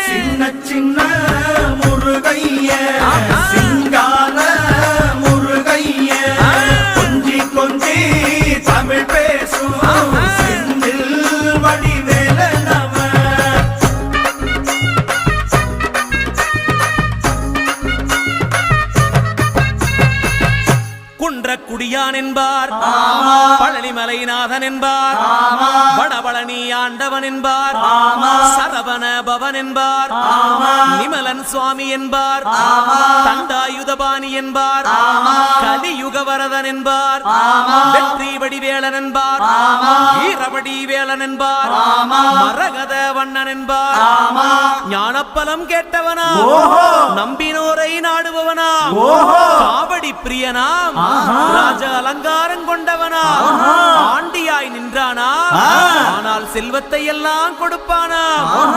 சின்ன சின்ன முருகைய சிங்கார முருகைய கொஞ்சி கொஞ்சி தமிழ் பேசும் செந்தில் வடிவேலனவ குன்றக்குடியான் என்பார், பழனிமலைநாதன் என்பார், வடபழனி ஆண்டவன் என்பார், சரவண பவன் என்பார், நிமலன் சுவாமி என்பார், தண்டாயுதபாணி என்பார், கலியுகவரதன் என்பார், வெற்றி வடிவேலன் என்பார், வீரவடி வேலன் என்பார், மரகத வண்ணன் என்பார், ஞானப்பலம் கேட்டவனா, நம்பினோரை நாடுபவனா, காவடி பிரியனாம், ராஜ அலங்காரம் கொண்டவனா, ஆண்டியாய் நின்றானா, ஆனால் செல்வத்தை எல்லாம் கொடுப்பானா.